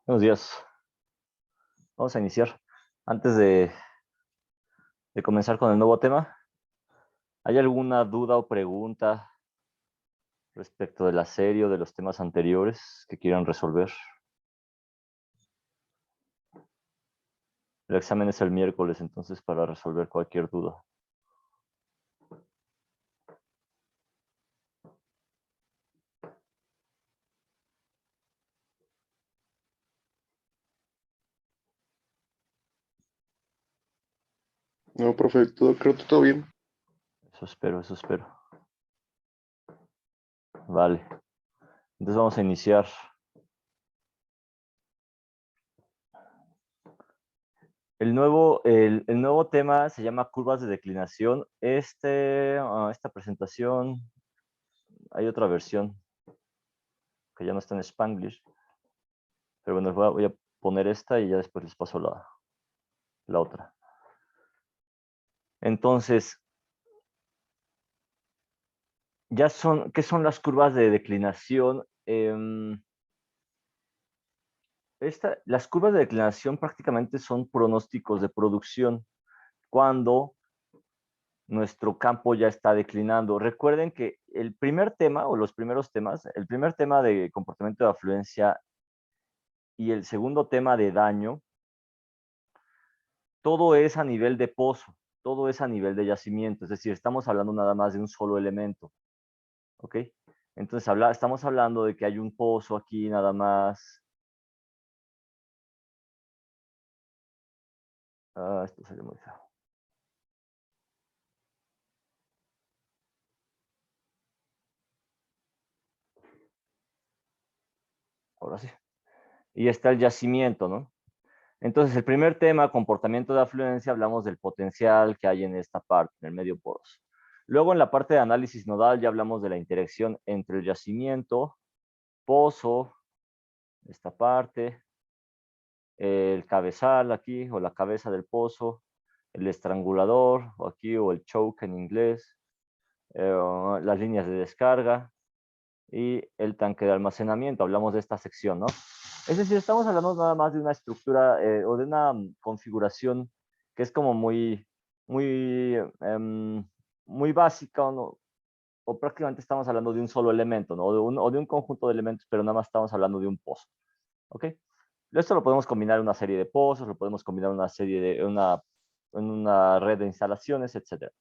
Buenos días. Vamos a iniciar. Antes de comenzar con el nuevo tema, ¿hay alguna duda o pregunta respecto de la serie o de los temas anteriores que quieran resolver? El examen es el miércoles, entonces para resolver cualquier duda. No, profe, creo que todo bien. Eso espero, eso espero. Vale. Entonces vamos a iniciar. El nuevo tema se llama curvas de declinación. Esta presentación, hay otra versión que ya no está en Spanglish, pero bueno, voy a poner esta y ya después les paso la otra. Entonces, ¿qué son las curvas de declinación? Las curvas de declinación prácticamente son pronósticos de producción cuando nuestro campo ya está declinando. Recuerden que el primer tema o los primeros temas, el primer tema de comportamiento de afluencia y el segundo tema de daño, todo es a nivel de pozo, todo es a nivel de yacimiento, es decir, estamos hablando nada más de un solo elemento, ¿ok? Entonces estamos hablando de que hay un pozo aquí nada más. Esto sería muy feo. Ahora sí. Y está el yacimiento, ¿no? Entonces, el primer tema, comportamiento de afluencia, hablamos del potencial que hay en esta parte, en el medio poroso. Luego, en la parte de análisis nodal, ya hablamos de la interacción entre el yacimiento, pozo, esta parte, el cabezal aquí, o la cabeza del pozo, el estrangulador, o aquí, o el choke en inglés, las líneas de descarga y el tanque de almacenamiento. Hablamos de esta sección, ¿no? Es decir, estamos hablando nada más de una estructura o de una configuración que es como muy, muy básica, ¿no? O prácticamente estamos hablando de un solo elemento, ¿no? O de un conjunto de elementos, pero nada más estamos hablando de un pozo, ¿ok? Esto lo podemos combinar en una serie de pozos, lo podemos combinar en en una red de instalaciones, etc.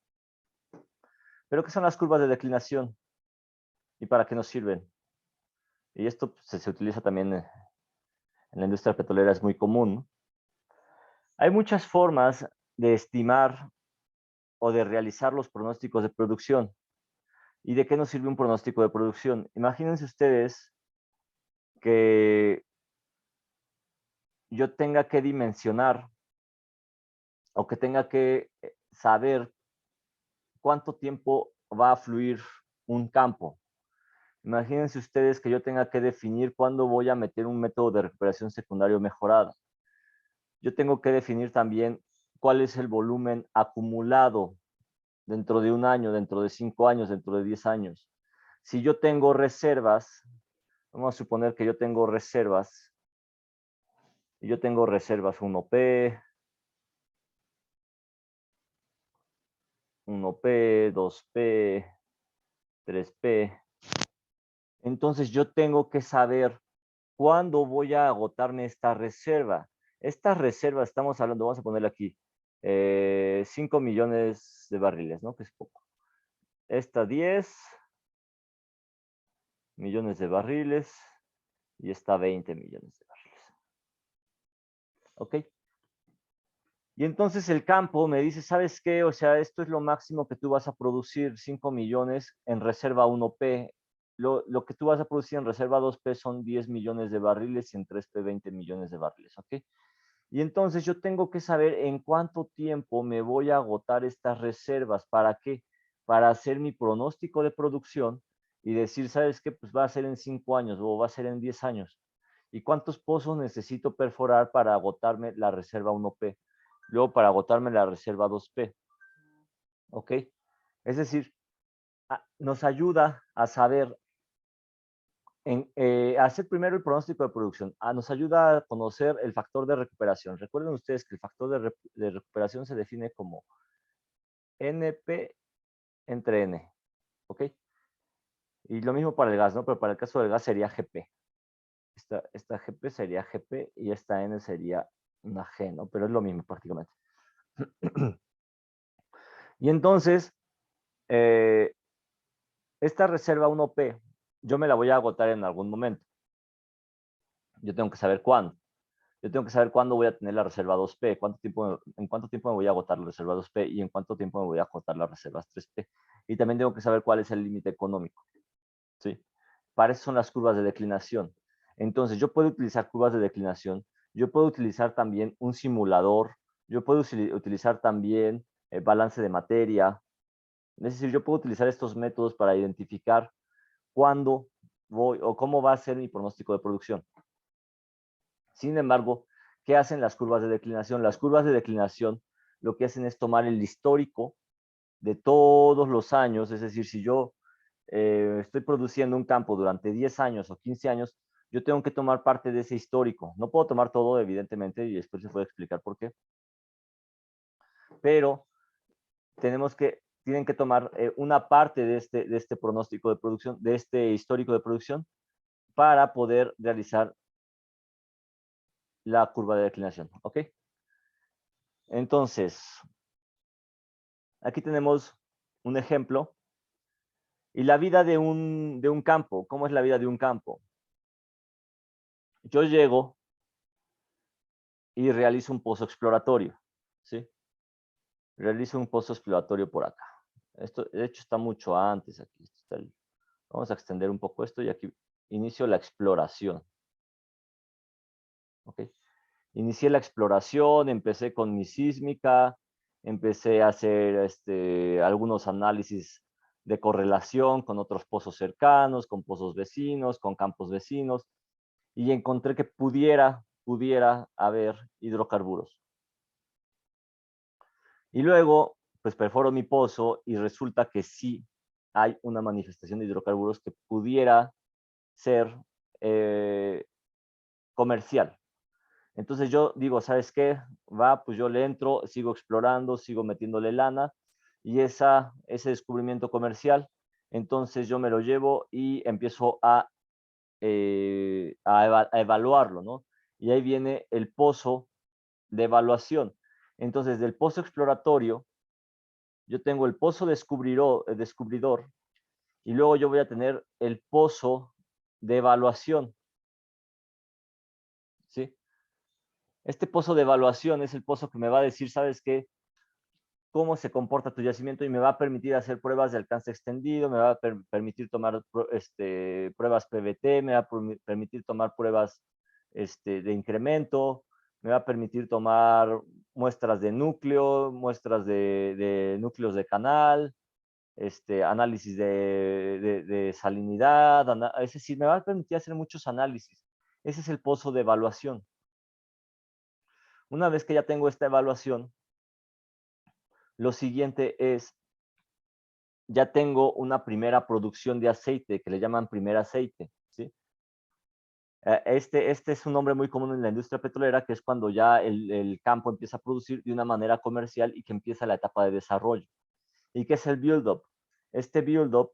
Pero ¿qué son las curvas de declinación? ¿Y para qué nos sirven? Y esto se utiliza también en la industria petrolera, es muy común, ¿no? Hay muchas formas de estimar o de realizar los pronósticos de producción. ¿Y de qué nos sirve un pronóstico de producción? Imagínense ustedes que yo tenga que dimensionar o que tenga que saber cuánto tiempo va a fluir un campo. Imagínense ustedes que yo tenga que definir cuándo voy a meter un método de recuperación secundario mejorada. Yo tengo que definir también cuál es el volumen acumulado dentro de un año, dentro de 5 años, dentro de 10 años. Si yo tengo reservas, vamos a suponer que yo tengo reservas, y yo tengo reservas 1P, 1P, 2P, 3P. Entonces yo tengo que saber cuándo voy a agotarme esta reserva. Esta reserva, estamos hablando, vamos a ponerle aquí, 5 millones de barriles, ¿no? Que es poco. Esta 10 millones de barriles y esta 20 millones de barriles. ¿Ok? Y entonces el campo me dice, ¿sabes qué? O sea, esto es lo máximo que tú vas a producir, 5 millones en reserva 1P. Lo que tú vas a producir en reserva 2P son 10 millones de barriles y en 3P 20 millones de barriles, ¿ok? Y entonces yo tengo que saber en cuánto tiempo me voy a agotar estas reservas. ¿Para qué? Para hacer mi pronóstico de producción y decir, ¿sabes qué? Pues va a ser en 5 años o va a ser en 10 años. ¿Y cuántos pozos necesito perforar para agotarme la reserva 1P? Luego para agotarme la reserva 2P. ¿Ok? Es decir, nos ayuda a saber hacer primero el pronóstico de producción. Nos ayuda a conocer el factor de recuperación. Recuerden ustedes que el factor de recuperación se define como NP entre N, ¿ok? Y lo mismo para el gas, ¿no? Pero para el caso del gas sería GP. Esta GP sería GP y esta N sería una G, ¿no? Pero es lo mismo prácticamente. Y entonces, esta reserva 1P, yo me la voy a agotar en algún momento. Yo tengo que saber cuándo. Yo tengo que saber cuándo voy a tener la reserva 2P, en cuánto tiempo me voy a agotar la reserva 2P y en cuánto tiempo me voy a agotar las reservas 3P. Y también tengo que saber cuál es el límite económico. ¿Sí? Para eso son las curvas de declinación. Entonces, yo puedo utilizar curvas de declinación, yo puedo utilizar también un simulador, yo puedo utilizar también balance de materia. Es decir, yo puedo utilizar estos métodos para identificar cuándo voy o cómo va a ser mi pronóstico de producción. Sin embargo, ¿qué hacen las curvas de declinación? Las curvas de declinación lo que hacen es tomar el histórico de todos los años, es decir, si yo estoy produciendo un campo durante 10 años o 15 años, yo tengo que tomar parte de ese histórico. No puedo tomar todo, evidentemente, y después les voy a explicar por qué. Pero tienen que tomar una parte de este pronóstico de producción, de este histórico de producción, para poder realizar la curva de declinación, ¿ok? Entonces, aquí tenemos un ejemplo. Y la vida de un campo, ¿cómo es la vida de un campo? Yo llego y realizo un pozo exploratorio, ¿sí? Realizo un pozo exploratorio por acá. Esto, de hecho, está mucho antes aquí. Vamos a extender un poco esto y aquí inicio la exploración. ¿Ok? Inicié la exploración, empecé con mi sísmica, empecé a hacer algunos análisis de correlación con otros pozos cercanos, con pozos vecinos, con campos vecinos, y encontré que pudiera haber hidrocarburos. Y luego, pues perforo mi pozo y resulta que sí hay una manifestación de hidrocarburos que pudiera ser comercial. Entonces yo digo, ¿sabes qué? Pues yo le entro, sigo explorando, sigo metiéndole lana y ese descubrimiento comercial, entonces yo me lo llevo y empiezo a evaluarlo, ¿no? Y ahí viene el pozo de evaluación. Entonces, del pozo exploratorio, yo tengo el pozo descubridor y luego yo voy a tener el pozo de evaluación, ¿sí? Este pozo de evaluación es el pozo que me va a decir, ¿sabes qué? Cómo se comporta tu yacimiento y me va a permitir hacer pruebas de alcance extendido, me va a permitir tomar pruebas PVT, me va a permitir tomar pruebas de incremento, me va a permitir tomar muestras de núcleo, muestras de núcleos de canal, análisis de salinidad, es decir, me va a permitir hacer muchos análisis. Ese es el pozo de evaluación. Una vez que ya tengo esta evaluación, lo siguiente es, ya tengo una primera producción de aceite que le llaman primer aceite, ¿sí? Este es un nombre muy común en la industria petrolera, que es cuando ya el campo empieza a producir de una manera comercial y que empieza la etapa de desarrollo. ¿Y qué es el build-up? Este build-up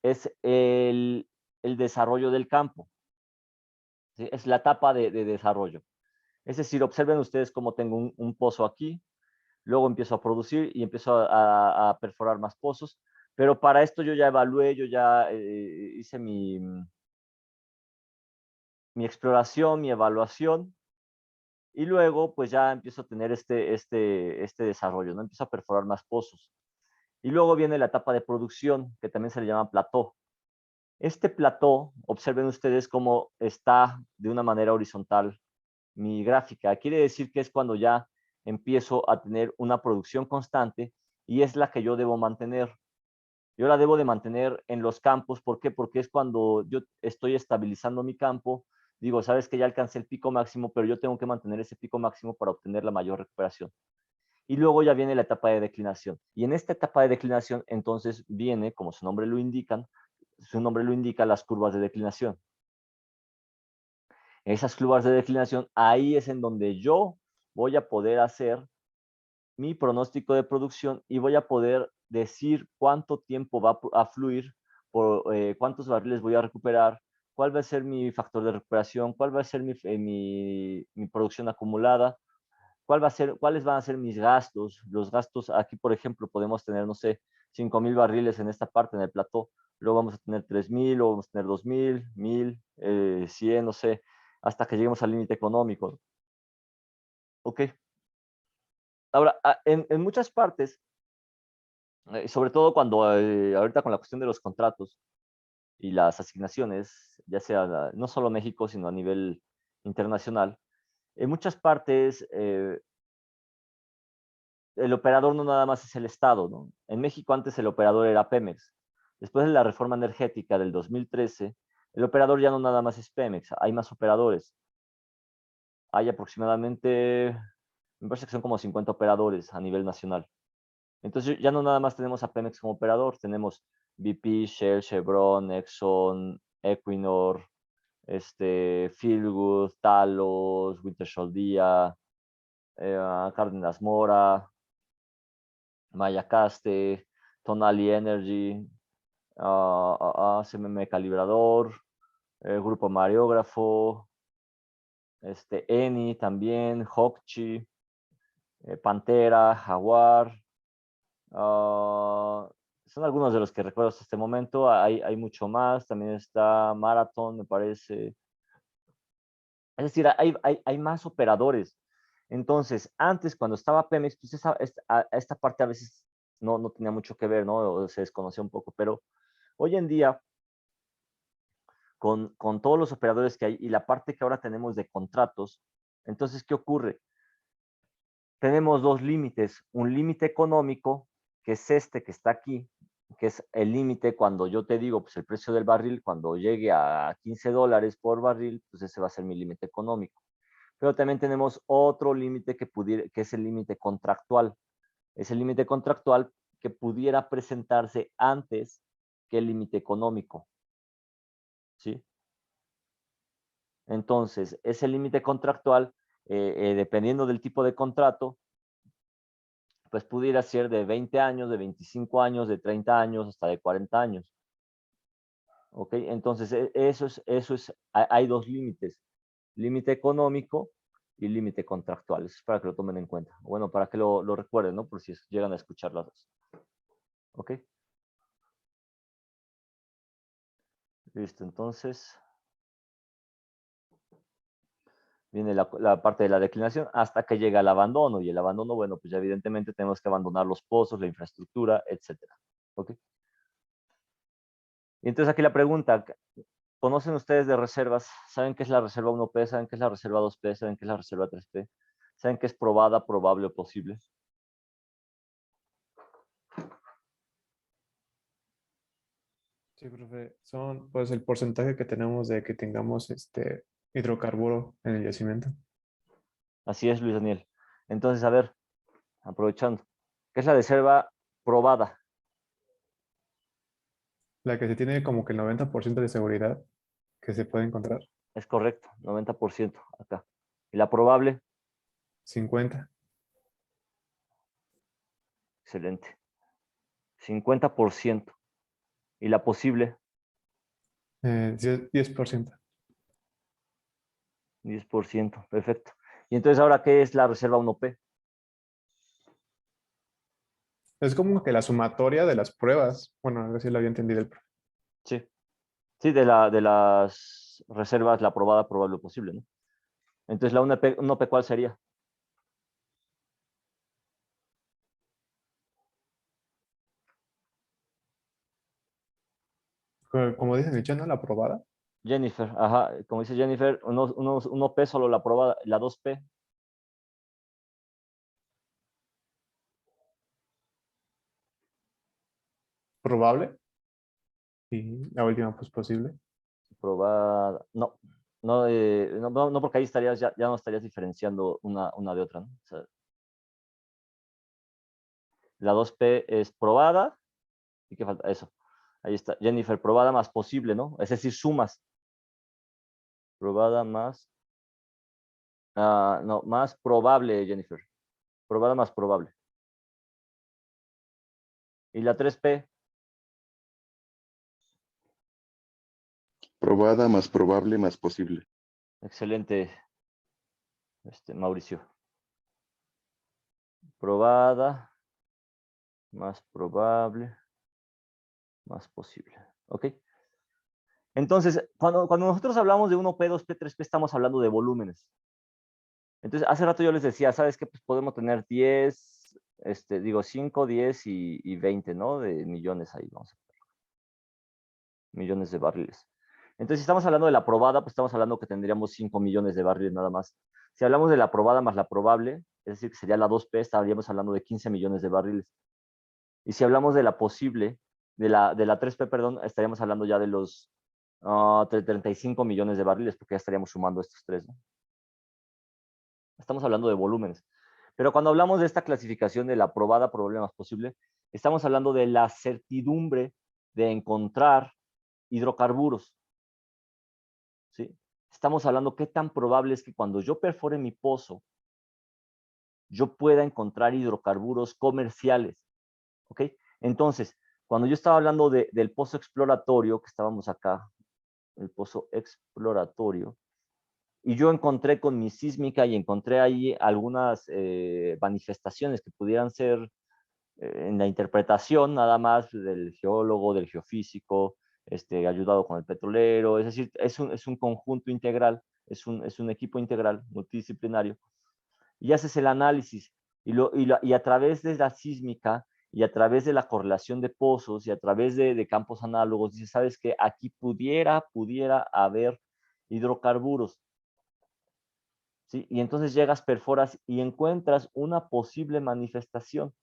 es el desarrollo del campo, ¿sí? Es la etapa de desarrollo. Es decir, observen ustedes cómo tengo un pozo aquí, luego empiezo a producir y empiezo a perforar más pozos, pero para esto yo ya evalué, yo ya hice mi exploración, mi evaluación, y luego pues ya empiezo a tener este desarrollo, ¿no? Empiezo a perforar más pozos. Y luego viene la etapa de producción, que también se le llama plató. Este plató, observen ustedes cómo está de una manera horizontal mi gráfica. Quiere decir que es cuando ya empiezo a tener una producción constante y es la que yo debo mantener. Yo la debo de mantener en los campos. ¿Por qué? Porque es cuando yo estoy estabilizando mi campo. Digo, sabes que ya alcancé el pico máximo, pero yo tengo que mantener ese pico máximo para obtener la mayor recuperación. Y luego ya viene la etapa de declinación. Y en esta etapa de declinación, entonces viene, como su nombre lo indican, su nombre lo indica, las curvas de declinación. Esas curvas de declinación, ahí es en donde yo voy a poder hacer mi pronóstico de producción y voy a poder decir cuánto tiempo va a fluir, cuántos barriles voy a recuperar, cuál va a ser mi factor de recuperación, cuál va a ser mi producción acumulada, cuáles van a ser mis gastos. Los gastos, aquí por ejemplo, podemos tener, no sé, 5,000 barriles en esta parte, en el plató, luego vamos a tener 3,000, luego vamos a tener 2,000, 1,000, 100, no sé, hasta que lleguemos al límite económico. ¿Ok? Ahora, en muchas partes, sobre todo cuando ahorita con la cuestión de los contratos y las asignaciones, ya sea no solo México, sino a nivel internacional, en muchas partes el operador no nada más es el Estado, ¿no? En México antes el operador era Pemex. Después de la reforma energética del 2013, el operador ya no nada más es Pemex, hay más operadores. Hay aproximadamente, me parece que son como 50 operadores a nivel nacional. Entonces ya no nada más tenemos a Pemex como operador, tenemos BP, Shell, Chevron, Exxon, Equinor, Fieldwood, Talos, Wintershall Dea, Cárdenas Mora, Mayacaste, Tonali Energy, CMM Calibrador, Grupo Mareógrafo, Eni también, Hokchi, Pantera, Jaguar. Son algunos de los que recuerdo hasta este momento. Hay mucho más. También está Marathon, me parece. Es decir, hay más operadores. Entonces, antes, cuando estaba Pemex, pues esta parte a veces no tenía mucho que ver, ¿no? O se desconocía un poco, pero hoy en día, con todos los operadores que hay y la parte que ahora tenemos de contratos, entonces, ¿qué ocurre? Tenemos dos límites. Un límite económico, que es este que está aquí, que es el límite cuando yo te digo, pues el precio del barril, cuando llegue a $15 por barril, pues ese va a ser mi límite económico. Pero también tenemos otro límite que es el límite contractual. Es el límite contractual que pudiera presentarse antes que el límite económico. ¿Sí? Entonces, ese límite contractual, dependiendo del tipo de contrato, pues pudiera ser de 20 años, de 25 años, de 30 años, hasta de 40 años. ¿Ok? Entonces, hay dos límites, límite económico y límite contractual. Eso es para que lo tomen en cuenta. Bueno, para que lo recuerden, ¿no? Por si llegan a escuchar las dos. ¿Ok? Listo, entonces viene la parte de la declinación hasta que llega el abandono. Y el abandono, bueno, pues ya evidentemente tenemos que abandonar los pozos, la infraestructura, etcétera. ¿Ok? Y entonces aquí la pregunta, ¿conocen ustedes de reservas? ¿Saben qué es la reserva 1P? ¿Saben qué es la reserva 2P? ¿Saben qué es la reserva 3P? ¿Saben qué es probada, probable o posible? Sí, profe, son pues el porcentaje que tenemos de que tengamos hidrocarburo en el yacimiento. Así es, Luis Daniel. Entonces, a ver, aprovechando, ¿qué es la reserva probada? La que se tiene como que el 90% de seguridad que se puede encontrar. Es correcto, 90% acá. ¿Y la probable? 50. Excelente. 50%. ¿Y la posible? 10%. 10%. Perfecto. Y entonces, ¿ahora qué es la reserva 1P? Es como que la sumatoria de las pruebas. Bueno, algo así lo había entendido el profe. Sí. Sí, de las reservas, la probada, probable o posible, ¿no? Entonces, la 1P, ¿cuál sería? Como dice Michelle, ¿no? La aprobada. Jennifer, ajá, como dice Jennifer, 1P solo la probada, la 2P. Probable. Y la última, pues posible. Probada, no, porque ahí ya no estarías diferenciando una de otra, ¿no? O sea, la 2P es probada, ¿y qué falta? Eso. Ahí está, Jennifer, probada más posible, ¿no? Es decir, sumas. Probada más, no, más probable, Jennifer. Probada más probable. Y la 3P, Probada más probable más posible. excelente, Mauricio. Probada más probable más posible. ¿Ok? Entonces, cuando nosotros hablamos de 1P, 2P, 3P, estamos hablando de volúmenes. Entonces, hace rato yo les decía, ¿sabes qué? Pues podemos tener 10, 5, 10 y 20, ¿no? De millones ahí, vamos a ver. Millones de barriles. Entonces, si estamos hablando de la probada, pues estamos hablando que tendríamos 5 millones de barriles nada más. Si hablamos de la probada más la probable, es decir, que sería la 2P, estaríamos hablando de 15 millones de barriles. Y si hablamos de la posible, de la 3P, perdón, estaríamos hablando ya de los 35 millones de barriles, porque ya estaríamos sumando estos tres, ¿no? Estamos hablando de volúmenes. Pero cuando hablamos de esta clasificación de la probada probable más posible, estamos hablando de la certidumbre de encontrar hidrocarburos. ¿Sí? Estamos hablando qué tan probable es que cuando yo perfore mi pozo, yo pueda encontrar hidrocarburos comerciales. ¿Ok? Entonces, cuando yo estaba hablando del pozo exploratorio, que estábamos acá, el pozo exploratorio, y yo encontré con mi sísmica y encontré ahí algunas manifestaciones que pudieran ser en la interpretación nada más del geólogo, del geofísico, ayudado con el petrolero, es decir, es un conjunto integral, es un equipo integral, multidisciplinario, y haces el análisis, y a través de la sísmica, y a través de la correlación de pozos, y a través de campos análogos, dices, ¿sabes qué? Aquí pudiera haber hidrocarburos. ¿Sí? Y entonces llegas, perforas y encuentras una posible manifestación.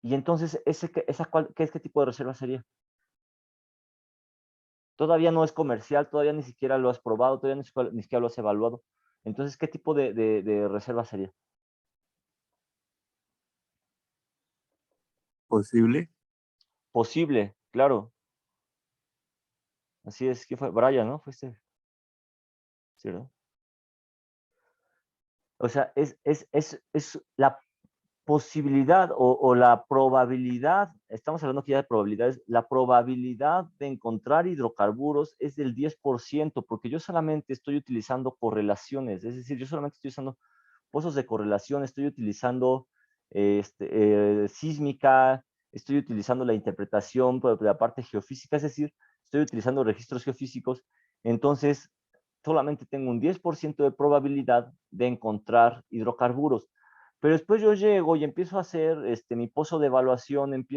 Y entonces, ¿qué tipo de reserva sería? Todavía no es comercial, todavía ni siquiera lo has probado, todavía ni siquiera lo has evaluado. Entonces, ¿qué tipo de reserva sería? Posible. Posible, claro. Así es, ¿quién fue? Brian, ¿no? Fue ¿sí, no? O sea, es la posibilidad o la probabilidad, estamos hablando aquí ya de probabilidades, la probabilidad de encontrar hidrocarburos es del 10%, porque yo solamente estoy utilizando correlaciones, es decir, yo solamente estoy usando pozos de correlación, estoy utilizando sísmica, estoy utilizando la interpretación de la parte geofísica, es decir, estoy utilizando registros geofísicos, entonces solamente tengo un 10% de probabilidad de encontrar hidrocarburos. Pero después yo llego y empiezo a hacer mi pozo de evaluación,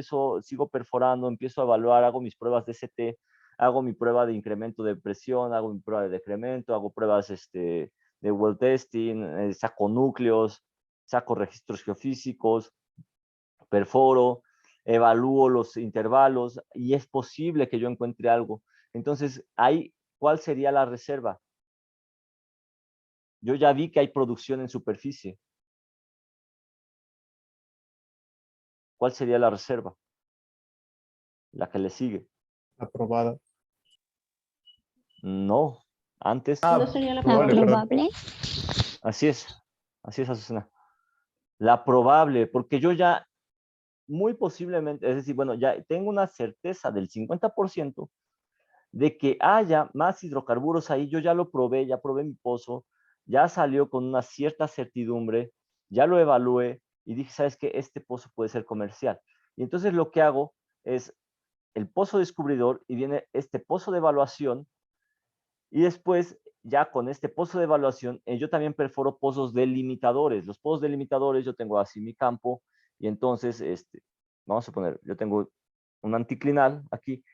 sigo perforando, empiezo a evaluar, hago mis pruebas de ST, hago mi prueba de incremento de presión, hago mi prueba de decremento, hago pruebas de well testing, saco núcleos, saco registros geofísicos, perforo, evalúo los intervalos y es posible que yo encuentre algo. Entonces, ahí, ¿cuál sería la reserva? Yo ya vi que hay producción en superficie. ¿Cuál sería la reserva? La que le sigue. Aprobada. No, antes. Ah, ¿No sería la probable, perdón. probable? Así es, Azucena. La probable, porque yo ya muy posiblemente, es decir, bueno, ya tengo una certeza del 50% de que haya más hidrocarburos ahí. Yo ya lo probé, ya probé mi pozo, ya salió con una cierta certidumbre, ya lo evalué y dije, ¿sabes qué? Este pozo puede ser comercial. Y entonces lo que hago es el pozo descubridor y viene este pozo de evaluación y después ya con este pozo de evaluación yo también perforo pozos delimitadores. Los pozos delimitadores yo tengo así mi campo y entonces vamos a poner, yo tengo un anticlinal aquí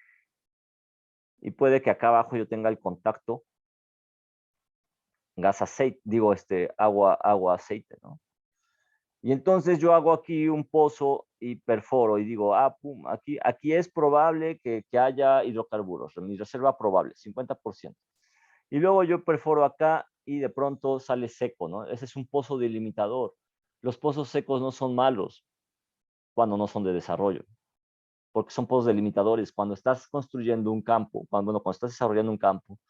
y puede que acá abajo yo tenga el contacto gas aceite, digo agua aceite, ¿no? Y entonces yo hago aquí un pozo y perforo y digo, pum, aquí es probable que haya hidrocarburos, mi reserva probable, 50%. Y luego yo perforo acá y de pronto sale seco, ¿no? Ese es un pozo delimitador. Los pozos secos no son malos cuando no son de desarrollo. porque son pozos delimitadores. Cuando estás construyendo un campo, cuando estás desarrollando un campo,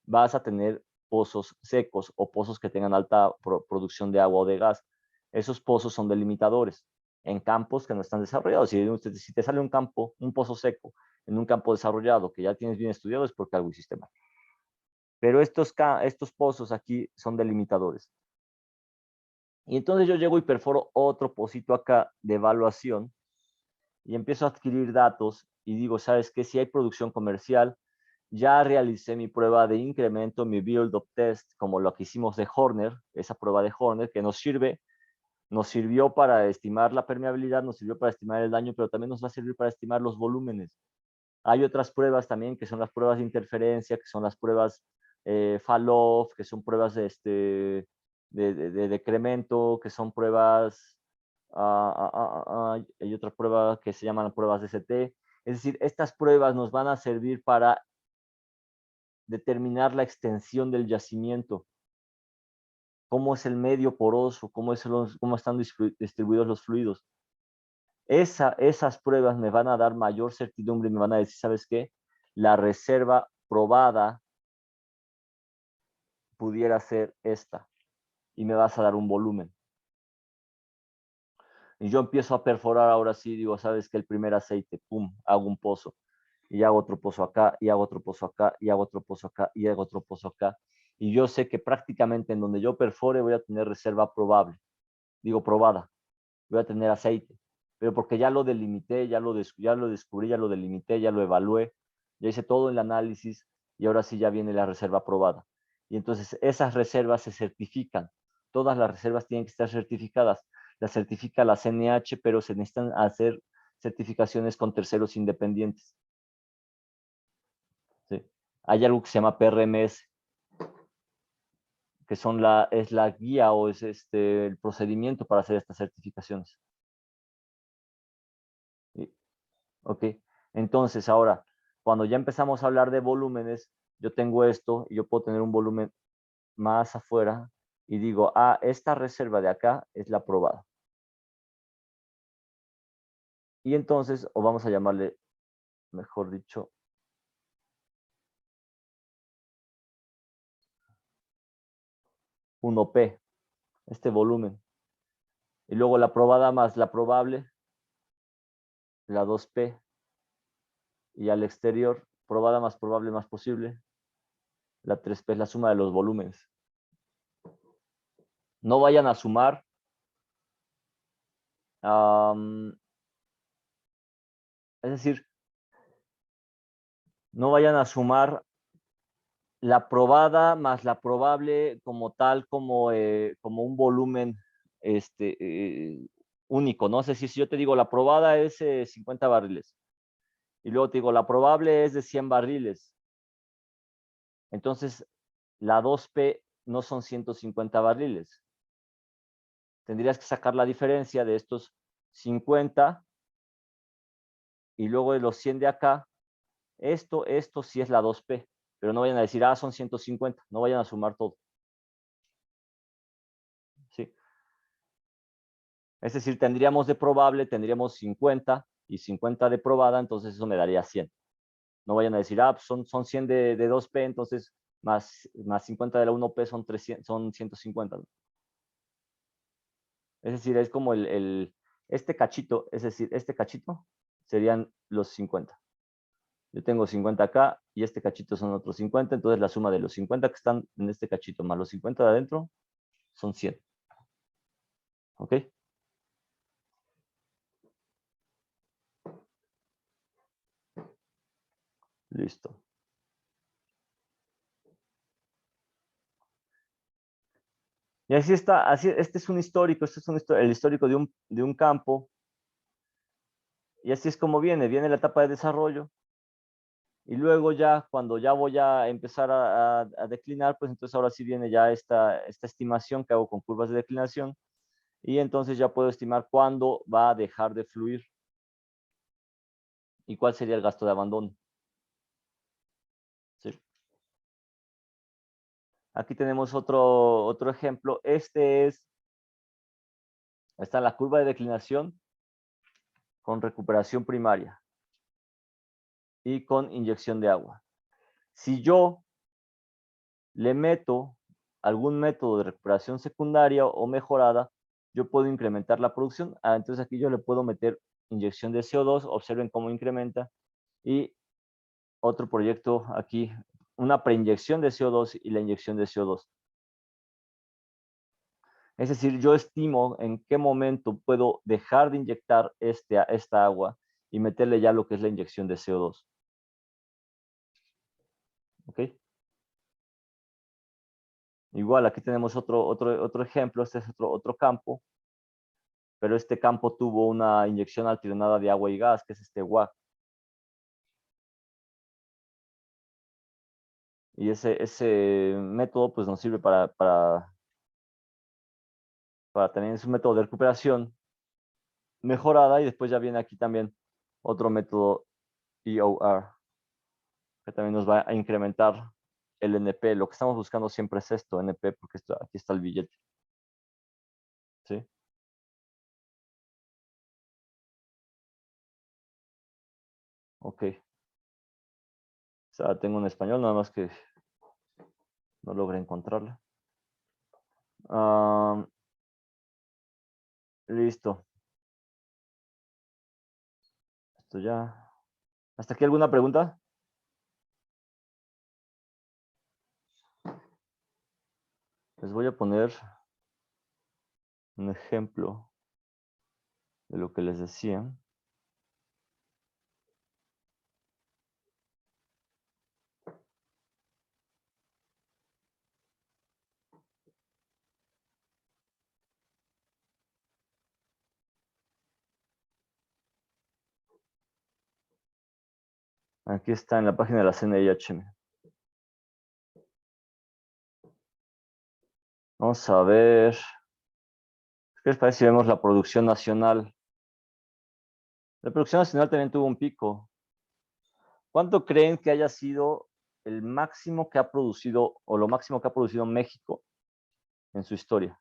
vas a tener pozos secos o pozos que tengan alta producción de agua o de gas. Esos pozos son delimitadores en campos que no están desarrollados. Si te sale un pozo seco en un campo desarrollado que ya tienes bien estudiado, es porque algo hiciste mal. Pero estos pozos aquí son delimitadores. Y entonces yo llego y perforo otro pocito acá de evaluación y empiezo a adquirir datos y digo, ¿sabes qué? Si hay producción comercial, ya realicé mi prueba de incremento, mi build-up test, como lo que hicimos de Horner, esa prueba de Horner que nos sirvió para estimar la permeabilidad, nos sirvió para estimar el daño, pero también nos va a servir para estimar los volúmenes. Hay otras pruebas también que son las pruebas de interferencia, que son las pruebas Fall-off, que son pruebas de decremento, que son pruebas, hay otra prueba que se llaman pruebas de ST. Es decir, estas pruebas nos van a servir para determinar la extensión del yacimiento, cómo es el medio poroso, cómo están distribuidos los fluidos. Esas pruebas me van a dar mayor certidumbre y me van a decir, ¿sabes qué? La reserva probada pudiera ser esta y me vas a dar un volumen. Y yo empiezo a perforar ahora sí, digo, ¿sabes qué? El primer aceite, pum, hago un pozo. Y hago otro pozo acá, y hago otro pozo acá, y hago otro pozo acá, y hago otro pozo acá. Y yo sé que prácticamente en donde yo perfore voy a tener reserva probable. Digo, probada. Voy a tener aceite. Pero porque ya lo delimité, ya lo descubrí, ya lo delimité, ya lo evalué, ya hice todo el análisis y ahora sí ya viene la reserva probada. Y entonces esas reservas se certifican. Todas las reservas tienen que estar certificadas. Las certifica la CNH, pero se necesitan hacer certificaciones con terceros independientes. ¿Sí? Hay algo que se llama PRMS, que es la guía o es el procedimiento para hacer estas certificaciones. Ok, entonces ahora, cuando ya empezamos a hablar de volúmenes, yo tengo esto y yo puedo tener un volumen más afuera y digo, esta reserva de acá es la probada. Y entonces, o vamos a llamarle, mejor dicho, un OP, este volumen. Y luego la probada más la probable, la 2P. Y al exterior, probada más probable más posible, la 3P es la suma de los volúmenes. No vayan a sumar es decir, no vayan a sumar la probada más la probable como tal, como un volumen único, ¿no? Es decir, si yo te digo la probada es 50 barriles y luego te digo la probable es de 100 barriles, entonces la 2P no son 150 barriles. Tendrías que sacar la diferencia de estos 50 y luego de los 100 de acá, esto sí es la 2P, pero no vayan a decir, son 150, no vayan a sumar todo. ¿Sí? Es decir, tendríamos de probable, tendríamos 50 y 50 de probada, entonces eso me daría 100. No vayan a decir, son 100 de 2P, entonces más 50 de la 1P son 150. Es decir, es como este cachito, es decir, este cachito serían los 50. Yo tengo 50 acá y este cachito son otros 50, entonces la suma de los 50 que están en este cachito más los 50 de adentro son 100. ¿Ok? Listo. Y así está, este es un histórico, el histórico de un campo. Y así es como viene la etapa de desarrollo. Y luego ya, cuando ya voy a empezar a declinar, pues entonces ahora sí viene ya esta estimación que hago con curvas de declinación. Y entonces ya puedo estimar cuándo va a dejar de fluir y cuál sería el gasto de abandono. ¿Sí? Aquí tenemos otro ejemplo. Está la curva de declinación con recuperación primaria. y con inyección de agua. Si yo le meto algún método de recuperación secundaria o mejorada, yo puedo incrementar la producción. Entonces aquí yo le puedo meter inyección de CO2, observen cómo incrementa, y otro proyecto aquí, una preinyección de CO2 y la inyección de CO2. Es decir, yo estimo en qué momento puedo dejar de inyectar esta agua y meterle ya lo que es la inyección de CO2. ¿Ok? Igual, aquí tenemos otro ejemplo, este es otro campo, pero este campo tuvo una inyección alternada de agua y gas, que es este WAG. Y ese método pues nos sirve para también, es un método de recuperación mejorada, y después ya viene aquí también otro método EOR, que también nos va a incrementar el NP. Lo que estamos buscando siempre es esto, NP, porque aquí está el billete. ¿Sí? Ok. O sea, tengo en español, nada más que no logré encontrarla. Listo. Esto ya. ¿Hasta aquí alguna pregunta? Les voy a poner un ejemplo de lo que les decía. Aquí está en la página de la CNIHM. Vamos a ver. ¿Qué les parece si vemos la producción nacional? La producción nacional también tuvo un pico. ¿Cuánto creen que haya sido el máximo que ha producido, o lo máximo que ha producido México en su historia?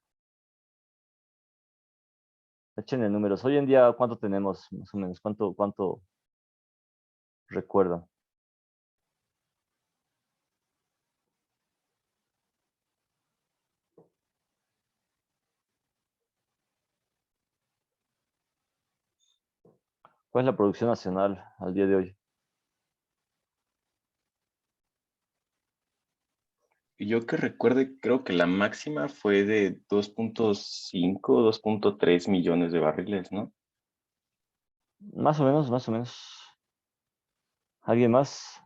Échenle números. Hoy en día, ¿cuánto tenemos más o menos? ¿Cuánto recuerdan? ¿Cuál es la producción nacional al día de hoy? Yo que recuerde, creo que la máxima fue de 2.5, 2.3 millones de barriles, ¿no? Más o menos, más o menos. ¿Alguien más?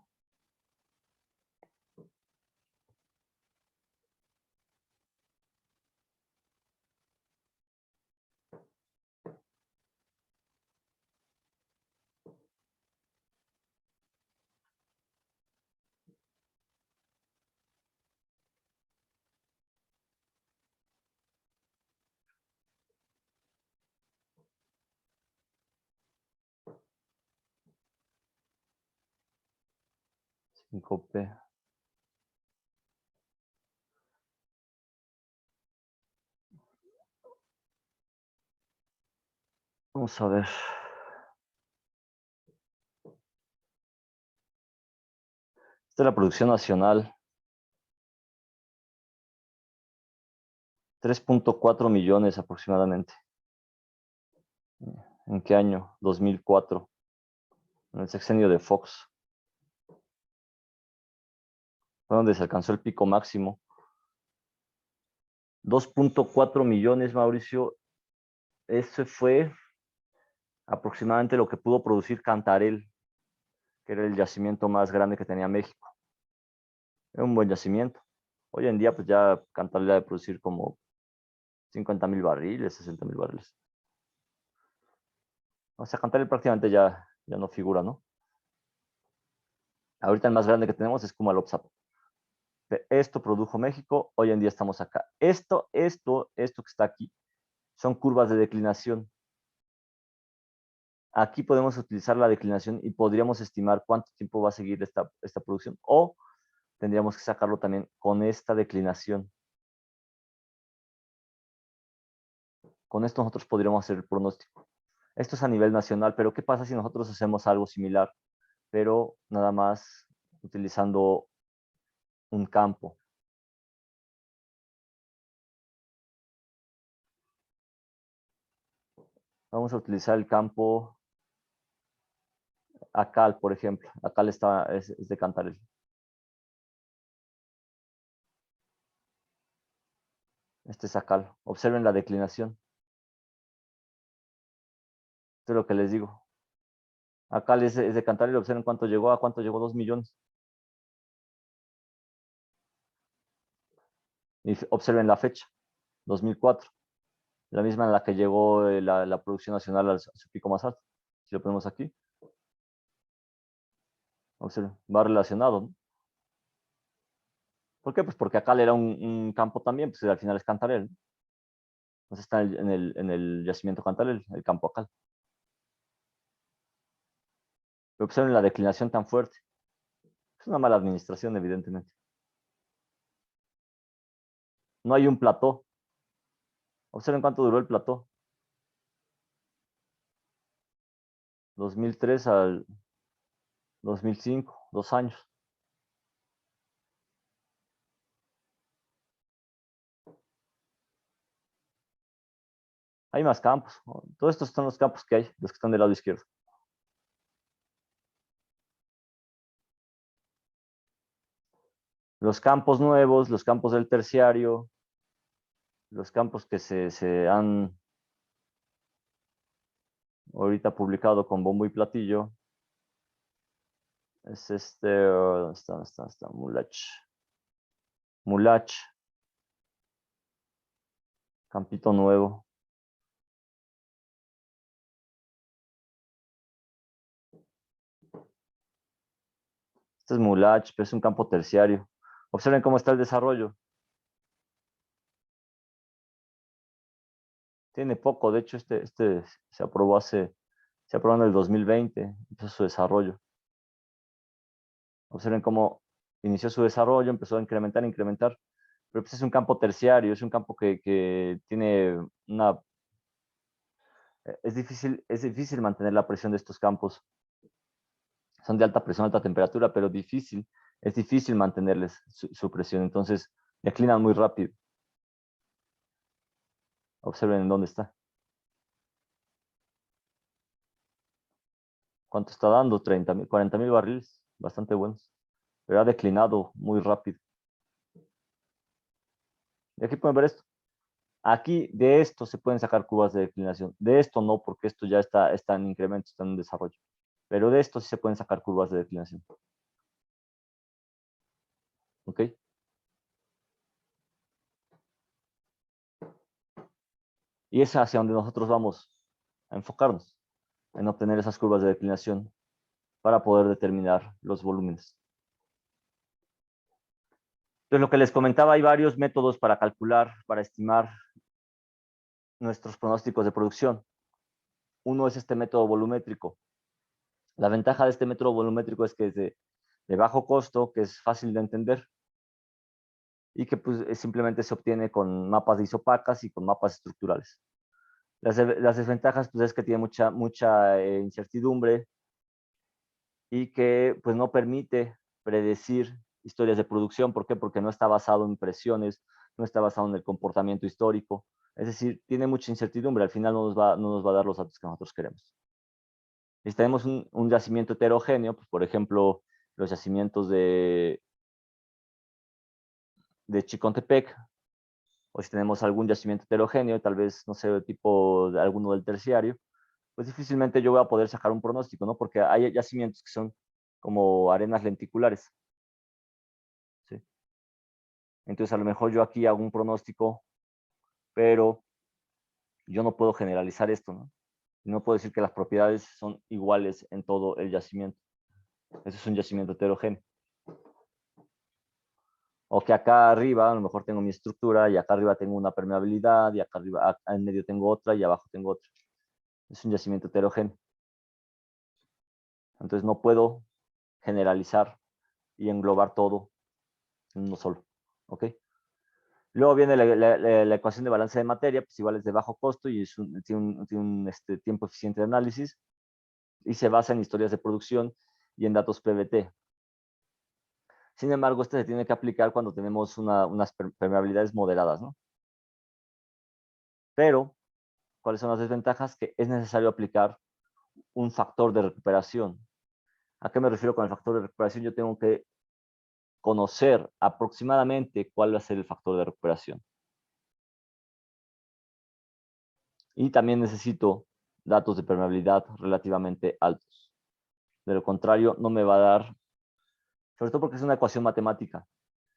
P. Vamos a ver. Esta es la producción nacional. 3.4 millones aproximadamente. ¿En qué año? 2004. En el sexenio de Fox. Fue donde se alcanzó el pico máximo. 2.4 millones, Mauricio. Ese fue aproximadamente lo que pudo producir Cantarell, que era el yacimiento más grande que tenía México. Era un buen yacimiento. Hoy en día, pues ya Cantarell ha de producir como 50,000 barriles, 60,000 barriles. O sea, Cantarell prácticamente ya no figura, ¿no? Ahorita el más grande que tenemos es Kumalop-Zapo. Esto produjo México, hoy en día estamos acá. Esto que está aquí, son curvas de declinación. Aquí podemos utilizar la declinación y podríamos estimar cuánto tiempo va a seguir esta producción, o tendríamos que sacarlo también con esta declinación. Con esto nosotros podríamos hacer el pronóstico. Esto es a nivel nacional, pero ¿qué pasa si nosotros hacemos algo similar pero nada más utilizando un campo. Vamos a utilizar el campo Acal, por ejemplo. Acal es de Cantarell. Este es Acal. Observen la declinación. Esto es lo que les digo. Acal es de Cantarell. Observen cuánto llegó. ¿A cuánto llegó? 2 millones. Y observen la fecha. 2004. La misma en la que llegó la producción nacional a su pico más alto. Si lo ponemos aquí. Observen. Va relacionado, ¿no? ¿Por qué? Pues porque Acal era un campo también. Pues al final es Cantarell, ¿no? Entonces está en el yacimiento Cantarell, el campo Acal. Pero observen la declinación tan fuerte. Es una mala administración, evidentemente. No hay un plató. Observen cuánto duró el plató. 2003 al 2005, 2 años. Hay más campos. Todos estos son los campos que hay, los que están del lado izquierdo. Los campos nuevos, los campos del terciario, los campos que se han ahorita publicado con bombo y platillo. Es ¿dónde está? Mulach. Campito Nuevo. Este es Mulach, pero es un campo terciario. Observen cómo está el desarrollo. Tiene poco, de hecho, este se aprobó en el 2020, empezó su desarrollo. Observen cómo inició su desarrollo, empezó a incrementar, pero pues es un campo terciario, es un campo que tiene una... Es difícil mantener la presión de estos campos. Son de alta presión, alta temperatura, pero es difícil mantenerles su presión, entonces declinan muy rápido. Observen en dónde está. ¿Cuánto está dando? 30,000, 40,000 barriles, bastante buenos, pero ha declinado muy rápido. Y aquí pueden ver esto. Aquí de esto se pueden sacar curvas de declinación. De esto no, porque esto ya está en incremento, está en desarrollo. Pero de esto sí se pueden sacar curvas de declinación. ¿Ok? Y es hacia donde nosotros vamos a enfocarnos, en obtener esas curvas de declinación para poder determinar los volúmenes. Entonces, lo que les comentaba, hay varios métodos para calcular, para estimar nuestros pronósticos de producción. Uno es este método volumétrico. La ventaja de este método volumétrico es que es de bajo costo, que es fácil de entender y que pues, simplemente se obtiene con mapas de isopacas y con mapas estructurales. Las desventajas pues, es que tiene mucha incertidumbre y que pues, no permite predecir historias de producción. ¿Por qué? Porque no está basado en presiones, no está basado en el comportamiento histórico. Es decir, tiene mucha incertidumbre. Al final no nos va a dar los datos que nosotros queremos. Si tenemos un yacimiento heterogéneo, pues, por ejemplo, los yacimientos de Chicontepec, o si tenemos algún yacimiento heterogéneo, tal vez, no sé, tipo de alguno del terciario, pues difícilmente yo voy a poder sacar un pronóstico, ¿no? Porque hay yacimientos que son como arenas lenticulares, ¿sí? Entonces, a lo mejor yo aquí hago un pronóstico, pero yo no puedo generalizar esto, ¿no? No puedo decir que las propiedades son iguales en todo el yacimiento. Eso es un yacimiento heterogéneo. O que acá arriba a lo mejor tengo mi estructura y acá arriba tengo una permeabilidad y acá arriba, acá en medio tengo otra y abajo tengo otra. Es un yacimiento heterogéneo. Entonces no puedo generalizar y englobar todo en uno solo. ¿Ok? Luego viene la ecuación de balance de materia, pues igual es de bajo costo y tiene un tiempo eficiente de análisis y se basa en historias de producción y en datos PBT. Sin embargo, este se tiene que aplicar cuando tenemos unas permeabilidades moderadas, ¿no? Pero, ¿cuáles son las desventajas? Que es necesario aplicar un factor de recuperación. ¿A qué me refiero con el factor de recuperación? Yo tengo que conocer aproximadamente cuál va a ser el factor de recuperación. Y también necesito datos de permeabilidad relativamente altos. De lo contrario, no me va a dar, sobre todo porque es una ecuación matemática.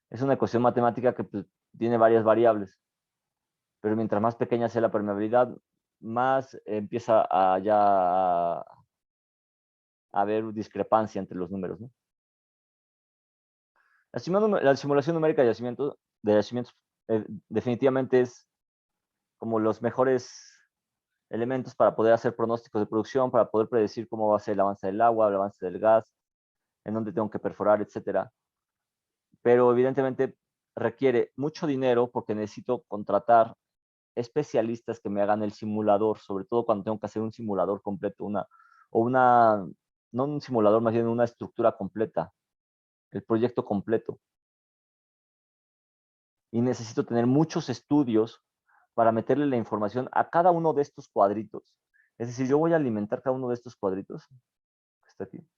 Es una ecuación matemática que pues, tiene varias variables. Pero mientras más pequeña sea la permeabilidad, más empieza a haber discrepancia entre los números, ¿no? La simulación numérica de yacimientos definitivamente es como los mejores elementos para poder hacer pronósticos de producción, para poder predecir cómo va a ser el avance del agua, el avance del gas, en dónde tengo que perforar, etcétera. Pero evidentemente requiere mucho dinero porque necesito contratar especialistas que me hagan el simulador, sobre todo cuando tengo que hacer un simulador completo, no un simulador, más bien una estructura completa, el proyecto completo. Y necesito tener muchos estudios para meterle la información a cada uno de estos cuadritos. Es decir, yo voy a alimentar cada uno de estos cuadritos, que está aquí.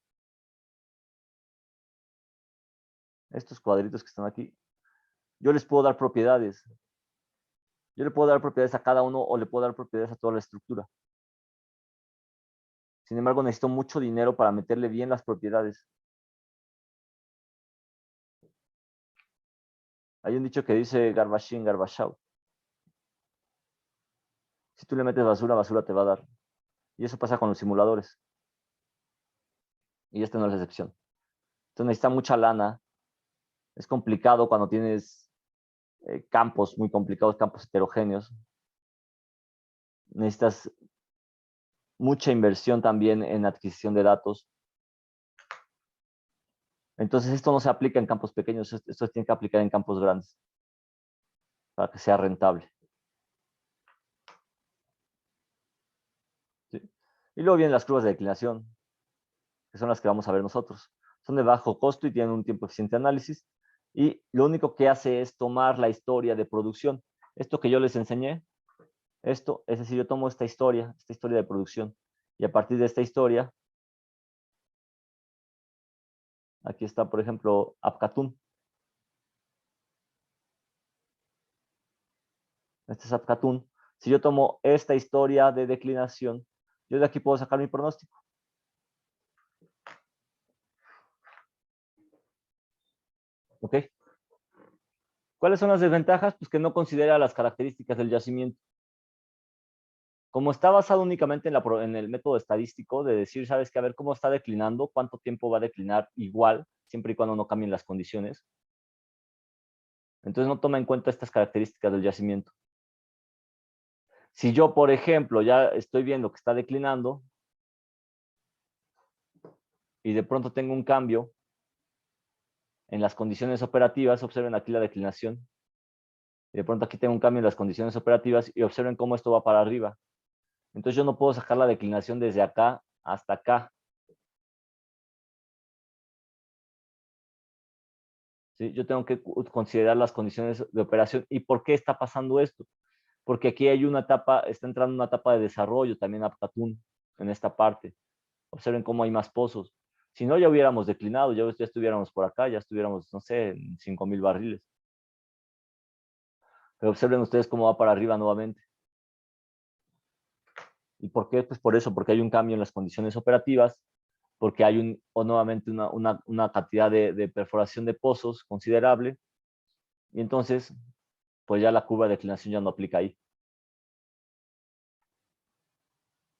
Estos cuadritos que están aquí, yo les puedo dar propiedades. Yo le puedo dar propiedades a cada uno o le puedo dar propiedades a toda la estructura. Sin embargo, necesito mucho dinero para meterle bien las propiedades. Hay un dicho que dice garbage in, garbage out. Si tú le metes basura, basura te va a dar. Y eso pasa con los simuladores. Y este no es la excepción. Entonces necesita mucha lana. Es complicado cuando tienes campos muy complicados, campos heterogéneos. Necesitas mucha inversión también en adquisición de datos. Entonces esto no se aplica en campos pequeños, esto se tiene que aplicar en campos grandes para que sea rentable. ¿Sí? Y luego vienen las curvas de declinación, que son las que vamos a ver nosotros. Son de bajo costo y tienen un tiempo eficiente de análisis. Y lo único que hace es tomar la historia de producción. Esto que yo les enseñé, es decir, yo tomo esta historia de producción, y a partir de esta historia, aquí está, por ejemplo, Apcatun. Este es Apcatun. Si yo tomo esta historia de declinación, yo de aquí puedo sacar mi pronóstico. ¿Ok? ¿Cuáles son las desventajas? Pues que no considera las características del yacimiento. Como está basado únicamente en el método estadístico de decir, sabes que a ver cómo está declinando, cuánto tiempo va a declinar igual, siempre y cuando no cambien las condiciones. Entonces no toma en cuenta estas características del yacimiento. Si yo, por ejemplo, ya estoy viendo que está declinando y de pronto tengo un cambio en las condiciones operativas, observen aquí la declinación, y de pronto aquí tengo un cambio en las condiciones operativas y observen cómo esto va para arriba. Entonces yo no puedo sacar la declinación desde acá hasta acá. ¿Sí? Yo tengo que considerar las condiciones de operación. ¿Y por qué está pasando esto? Porque aquí hay una etapa, está entrando una etapa de desarrollo también Apcatun en esta parte. Observen cómo hay más pozos. Si no, ya hubiéramos declinado, ya estuviéramos por acá, ya estuviéramos, no sé, en 5,000 barriles. Pero observen ustedes cómo va para arriba nuevamente. ¿Y por qué? Pues por eso, porque hay un cambio en las condiciones operativas, porque hay nuevamente una cantidad de perforación de pozos considerable, y entonces, pues ya la curva de declinación ya no aplica ahí.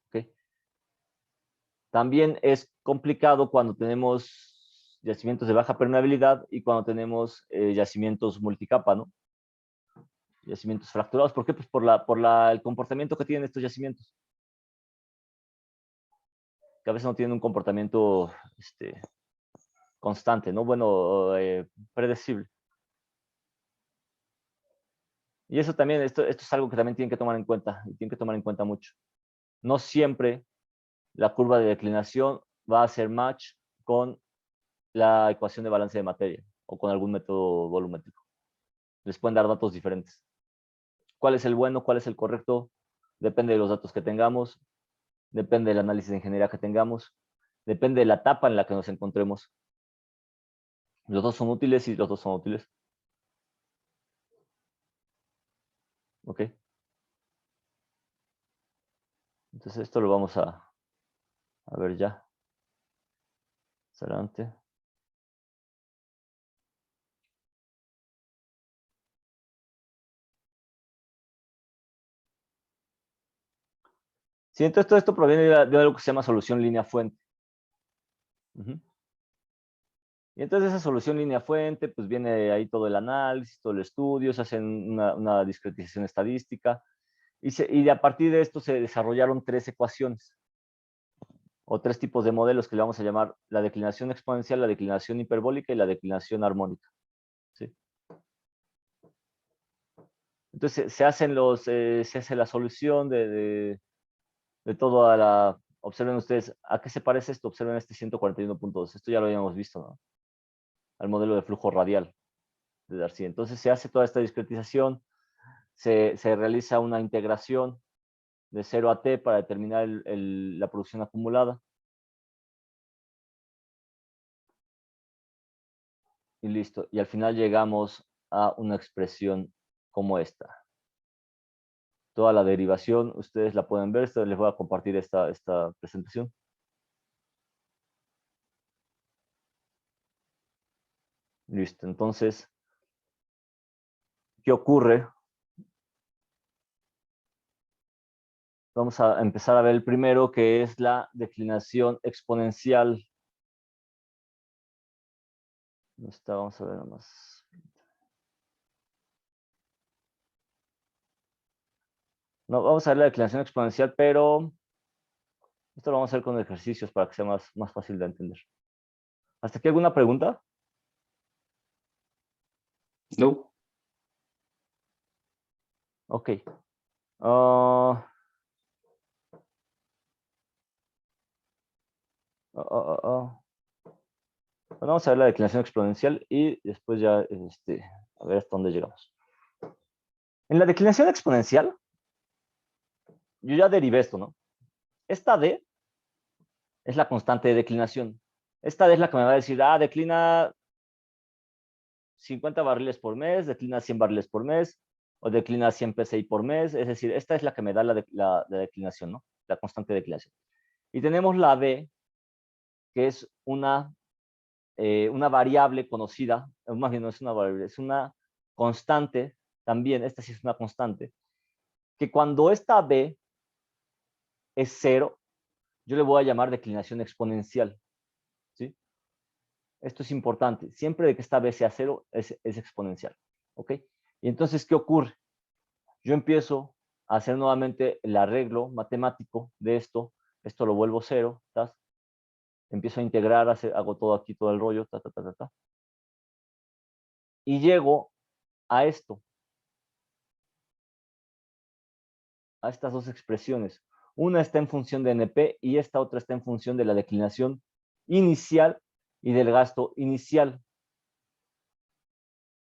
¿Okay? También es complicado cuando tenemos yacimientos de baja permeabilidad y cuando tenemos yacimientos multicapa, ¿no? Yacimientos fracturados. ¿Por qué? Pues por el comportamiento que tienen estos yacimientos. Que a veces no tienen un comportamiento constante, ¿no? Bueno, predecible. Y eso también, esto es algo que también tienen que tomar en cuenta, y tienen que tomar en cuenta mucho. No siempre la curva de declinación va a hacer match con la ecuación de balance de materia o con algún método volumétrico. Les pueden dar datos diferentes. ¿Cuál es el bueno? ¿Cuál es el correcto? Depende de los datos que tengamos, depende del análisis de ingeniería que tengamos, depende de la etapa en la que nos encontremos. Los dos son útiles y los dos son útiles. ¿Ok? Entonces esto lo vamos a ver ya. Adelante. Sí, entonces todo esto proviene de algo que se llama solución línea fuente. Y entonces esa solución línea fuente, pues viene ahí todo el análisis, todo el estudio, se hacen una discretización estadística, y a partir de esto se desarrollaron 3 ecuaciones, o 3 tipos de modelos que le vamos a llamar la declinación exponencial, la declinación hiperbólica y la declinación armónica. ¿Sí? Entonces se hace la solución de toda la... Observen ustedes, ¿a qué se parece esto? Observen este 141.2. Esto ya lo habíamos visto, ¿no? Al modelo de flujo radial de Darcy. Entonces se hace toda esta discretización, se realiza una integración de 0 a t para determinar la producción acumulada. Y listo. Y al final llegamos a una expresión como esta. Toda la derivación, ustedes la pueden ver. Les voy a compartir esta presentación. Listo. Entonces, ¿qué ocurre? Vamos a empezar a ver el primero, que es la declinación exponencial. Vamos a ver nada más. No, vamos a ver la declinación exponencial, pero esto lo vamos a hacer con ejercicios para que sea más fácil de entender. ¿Hasta aquí alguna pregunta? No. Ok. Bueno, vamos a ver la declinación exponencial y después ya a ver hasta dónde llegamos. En la declinación exponencial, yo ya derivé esto, ¿no? Esta D es la constante de declinación. Esta D es la que me va a decir, declina 50 barriles por mes, declina 100 barriles por mes, o declina 100 PSI por mes. Es decir, esta es la que me da la declinación, ¿no? La constante de declinación. Y tenemos la B, que es una variable conocida, más bien no es una variable, es una constante, también, esta sí es una constante, que cuando esta B es 0, yo le voy a llamar declinación exponencial. ¿Sí? Esto es importante. Siempre de que esta B sea 0 es exponencial. ¿Ok? Y entonces, ¿qué ocurre? Yo empiezo a hacer nuevamente el arreglo matemático de esto. Esto lo vuelvo 0. Empiezo a integrar, hago todo aquí, todo el rollo. Y llego a esto. A estas dos expresiones. Una está en función de NP y esta otra está en función de la declinación inicial y del gasto inicial.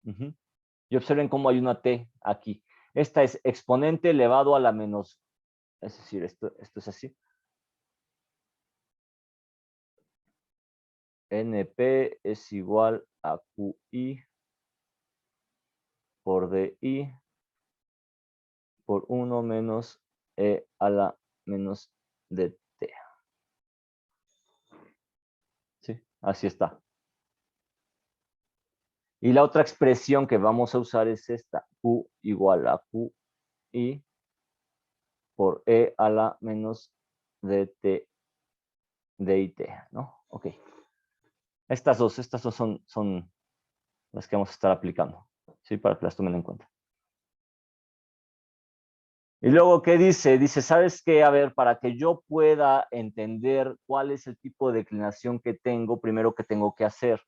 Y observen cómo hay una T aquí. Esta es exponente elevado a la menos, es decir, esto es así. NP es igual a QI por DI por 1 menos E a la menos DT. ¿Sí? Así está. Y la otra expresión que vamos a usar es esta, Q igual a QI por E a la menos DT DIT, ¿no? Ok. Estas dos son las que vamos a estar aplicando, ¿sí? Para que las tomen en cuenta. Y luego, ¿qué dice? Dice, ¿sabes qué? A ver, para que yo pueda entender cuál es el tipo de declinación que tengo, primero que tengo que hacer.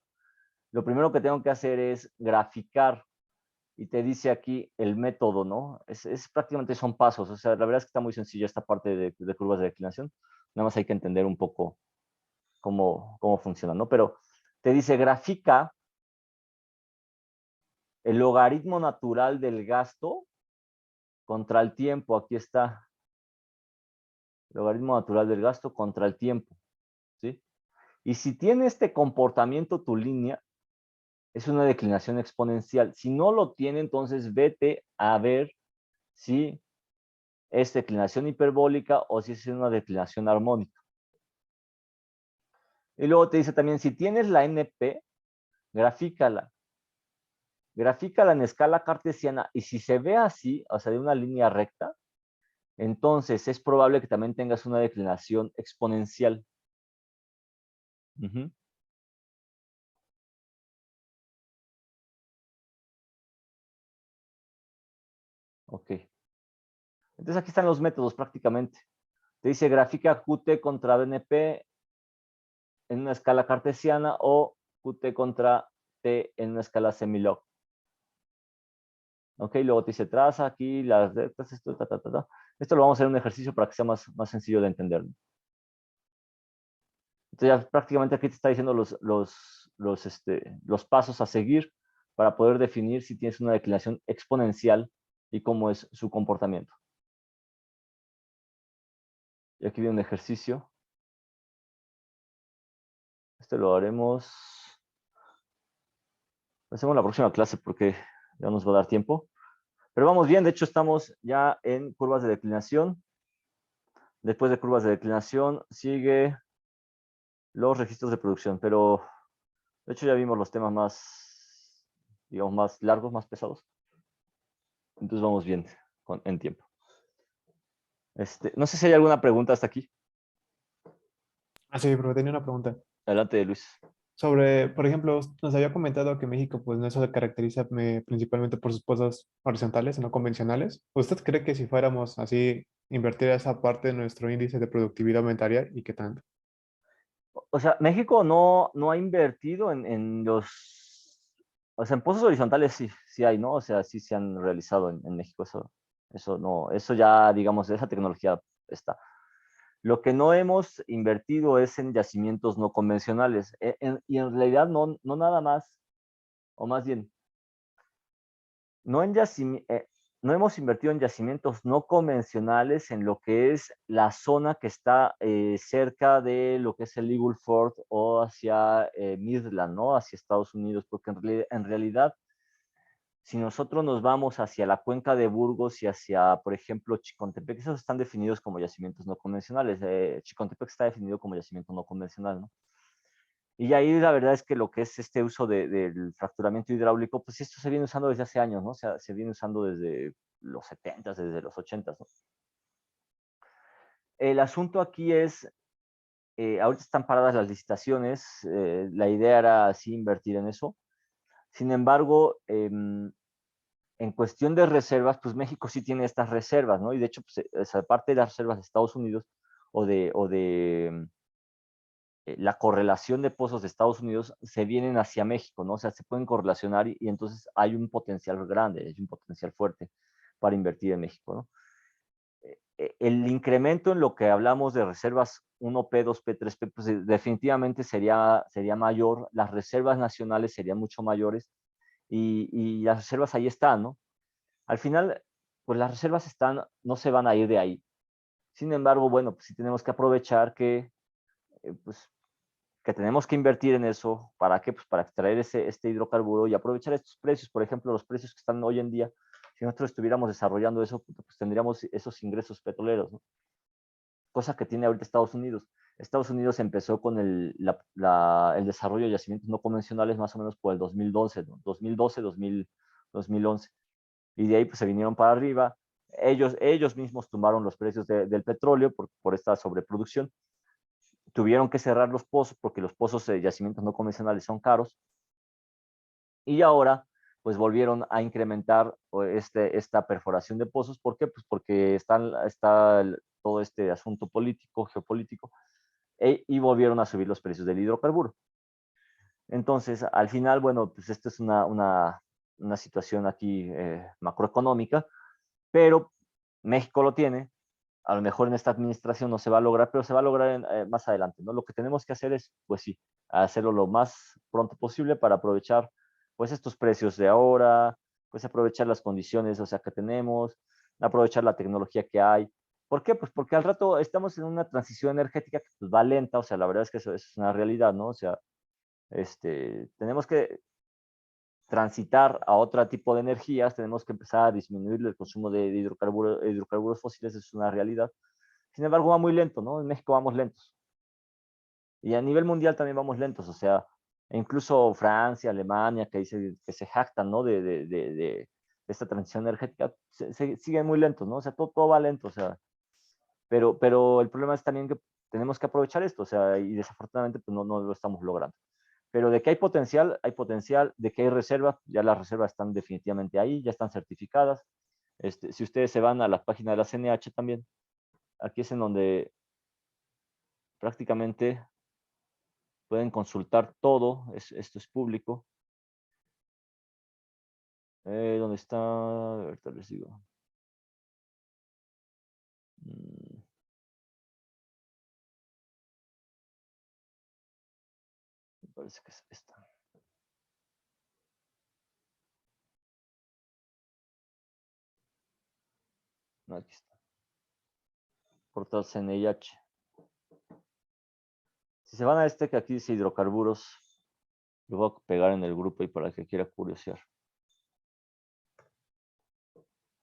Lo primero que tengo que hacer es graficar. Y te dice aquí el método, ¿no? Prácticamente son pasos. O sea, la verdad es que está muy sencilla esta parte de curvas de declinación. Nada más hay que entender un poco cómo funciona, ¿no? Pero te dice, grafica el logaritmo natural del gasto contra el tiempo. Aquí está. Logaritmo natural del gasto contra el tiempo, ¿sí? Y si tiene este comportamiento tu línea, es una declinación exponencial. Si no lo tiene, entonces vete a ver si es declinación hiperbólica o si es una declinación armónica. Y luego te dice también, si tienes la NP, grafícala. Grafícala en escala cartesiana y si se ve así, o sea, de una línea recta, entonces es probable que también tengas una declinación exponencial. Uh-huh. Ok. Entonces aquí están los métodos prácticamente. Te dice grafica QT contra BNP en una escala cartesiana o QT contra T en una escala semilog. Ok, luego te dice traza aquí las rectas, esto, Esto lo vamos a hacer un ejercicio para que sea más sencillo de entender. Entonces ya prácticamente aquí te está diciendo los pasos a seguir para poder definir si tienes una declinación exponencial y cómo es su comportamiento. Y aquí viene un ejercicio. Este lo haremos. Lo hacemos en la próxima clase porque ya nos va a dar tiempo. Pero vamos bien, de hecho estamos ya en curvas de declinación. Después de curvas de declinación sigue los registros de producción, pero de hecho ya vimos los temas más, digamos, más largos, más pesados. Entonces vamos bien en tiempo. No sé si hay alguna pregunta hasta aquí. Ah, sí, pero tenía una pregunta. Adelante, Luis. Sobre, por ejemplo, nos había comentado que México, pues, no se caracteriza principalmente por sus pozos horizontales, no convencionales. ¿Usted cree que si fuéramos así, invertir esa parte de nuestro índice de productividad aumentaría y qué tanto? O sea, México no ha invertido en los, o sea, en pozos horizontales sí hay, ¿no? O sea, sí se han realizado en México, eso no, eso ya, digamos, esa tecnología está. Lo que no hemos invertido es en yacimientos no convencionales, y en realidad no nada más, o más bien, no, no hemos invertido en yacimientos no convencionales en lo que es la zona que está cerca de lo que es el Eagle Ford o hacia Midland, ¿no? Hacia Estados Unidos, porque en realidad, si nosotros nos vamos hacia la cuenca de Burgos y hacia, por ejemplo, Chicontepec, esos están definidos como yacimientos no convencionales. Chicontepec está definido como yacimiento no convencional, ¿no? Y ahí la verdad es que lo que es este uso del fracturamiento hidráulico, pues esto se viene usando desde hace años, ¿no? O sea, se viene usando desde los 70, desde los 80, ¿no? El asunto aquí es, ahorita están paradas las licitaciones, la idea era así invertir en eso. Sin embargo, en cuestión de reservas, pues México sí tiene estas reservas, ¿no? Y de hecho, pues, aparte de las reservas de Estados Unidos o de la correlación de pozos de Estados Unidos se vienen hacia México, ¿no? O sea, se pueden correlacionar y entonces hay un potencial grande, hay un potencial fuerte para invertir en México, ¿no? El incremento en lo que hablamos de reservas 1P, 2P, 3P, pues definitivamente sería mayor, las reservas nacionales serían mucho mayores y las reservas ahí están, ¿no? Al final, pues las reservas están, no se van a ir de ahí. Sin embargo, bueno, pues sí tenemos que aprovechar pues, que tenemos que invertir en eso. ¿Para qué? Pues para extraer este hidrocarburo y aprovechar estos precios. Por ejemplo, los precios que están hoy en día, si nosotros estuviéramos desarrollando eso, pues tendríamos esos ingresos petroleros, ¿no? Cosa que tiene ahorita Estados Unidos. Estados Unidos empezó con el desarrollo de yacimientos no convencionales más o menos por el 2012, ¿no? 2012, 2011. Y de ahí pues se vinieron para arriba. Ellos mismos tumbaron los precios del petróleo por esta sobreproducción. Tuvieron que cerrar los pozos porque los pozos de yacimientos no convencionales son caros. Y ahora, pues volvieron a incrementar esta perforación de pozos. ¿Por qué? Pues porque está todo este asunto político, geopolítico, y volvieron a subir los precios del hidrocarburo. Entonces, al final, bueno, pues esta es una situación aquí macroeconómica, pero México lo tiene, a lo mejor en esta administración no se va a lograr, pero se va a lograr más adelante, ¿no? Lo que tenemos que hacer es, pues sí, hacerlo lo más pronto posible para aprovechar, pues, estos precios de ahora, pues, aprovechar las condiciones, o sea, que tenemos, aprovechar la tecnología que hay. ¿Por qué? Pues porque al rato estamos en una transición energética que pues, va lenta, o sea, la verdad es que eso es una realidad, ¿no? O sea, tenemos que transitar a otro tipo de energías, tenemos que empezar a disminuir el consumo de hidrocarburos fósiles, es una realidad. Sin embargo, va muy lento, ¿no? En México vamos lentos. Y a nivel mundial también vamos lentos, o sea, incluso Francia, Alemania, que se jactan, ¿no? De esta transición energética, siguen muy lentos, ¿no? O sea, todo va lento, o sea, pero el problema es también que tenemos que aprovechar esto, o sea, y desafortunadamente pues no lo estamos logrando. Pero de que hay potencial, de que hay reservas, ya las reservas están definitivamente ahí, ya están certificadas. Si ustedes se van a la página de la CNH también, aquí es en donde prácticamente pueden consultar todo, esto es público. ¿Dónde está? Ahorita les digo. Me parece que es esta. No, aquí está. Portal CNIH. Si se van a que aquí dice hidrocarburos, lo voy a pegar en el grupo y para que quiera curiosear.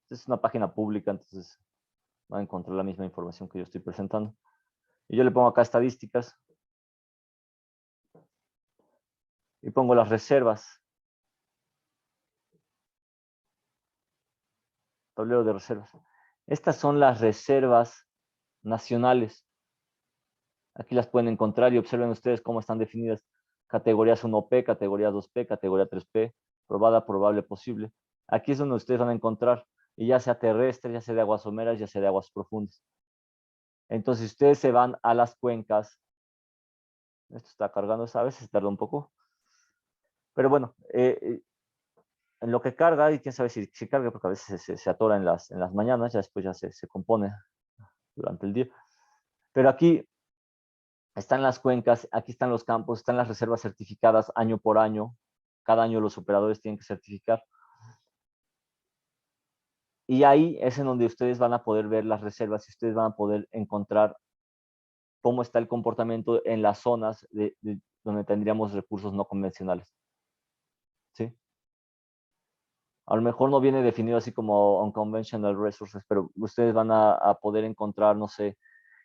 Esta es una página pública, entonces van a encontrar la misma información que yo estoy presentando. Y yo le pongo acá estadísticas. Y pongo las reservas. Tablero de reservas. Estas son las reservas nacionales. Aquí las pueden encontrar y observen ustedes cómo están definidas. Categorías 1P, categoría 2P, categoría 3P, probada, probable, posible. Aquí es donde ustedes van a encontrar, y ya sea terrestre, ya sea de aguas someras, ya sea de aguas profundas. Entonces, si ustedes se van a las cuencas, esto está cargando, a veces tarda un poco, pero bueno, en lo que carga, y quién sabe si carga, porque a veces se atora en las mañanas, ya después ya se compone durante el día. Pero aquí están las cuencas, aquí están los campos, están las reservas certificadas año por año. Cada año los operadores tienen que certificar. Y ahí es en donde ustedes van a poder ver las reservas y ustedes van a poder encontrar cómo está el comportamiento en las zonas donde tendríamos recursos no convencionales. ¿Sí? A lo mejor no viene definido así como unconventional resources, pero ustedes van a poder encontrar, no sé,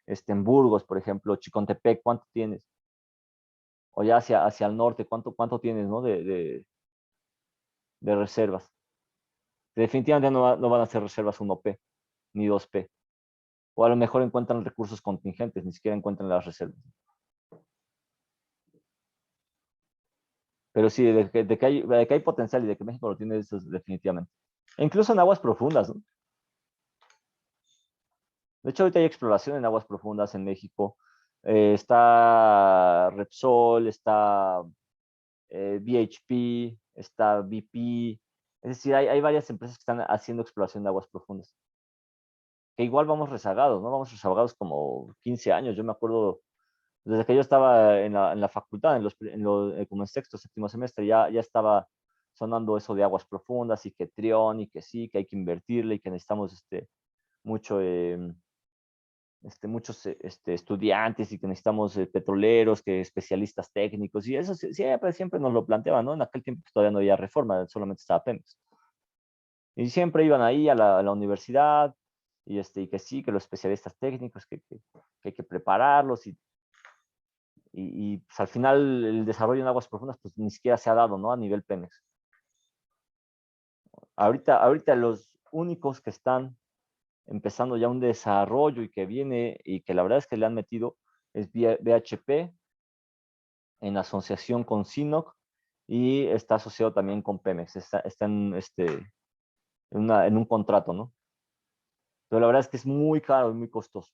en Burgos, por ejemplo, Chicontepec, ¿cuánto tienes? O ya hacia el norte, ¿cuánto tienes, ¿no? de reservas. Definitivamente no van a ser reservas 1P ni 2P. O a lo mejor encuentran recursos contingentes, ni siquiera encuentran las reservas. Pero sí, de que hay potencial y de que México lo tiene, eso es definitivamente. E incluso en aguas profundas, ¿no? De hecho, ahorita hay exploración en aguas profundas en México. Está Repsol, está BHP, está BP. Es decir, hay varias empresas que están haciendo exploración de aguas profundas. Que igual vamos rezagados, ¿no? Vamos rezagados como 15 años. Yo me acuerdo, desde que yo estaba en la facultad, como en sexto, séptimo semestre, ya estaba sonando eso de aguas profundas y que Trión y que sí, que hay que invertirle y que necesitamos mucho, muchos estudiantes y que necesitamos petroleros, que especialistas técnicos y eso siempre nos lo planteaban, ¿no? En aquel tiempo todavía no había reforma, solamente estaba Pemex. Y siempre iban ahí a la universidad y que sí, que los especialistas técnicos, que hay que prepararlos pues, al final el desarrollo en aguas profundas pues ni siquiera se ha dado, ¿no? A nivel Pemex. Ahorita los únicos que están empezando ya un desarrollo y que viene y que la verdad es que le han metido es BHP en asociación con CINOC y está asociado también con Pemex, está en un contrato, ¿no? Pero la verdad es que es muy caro y muy costoso.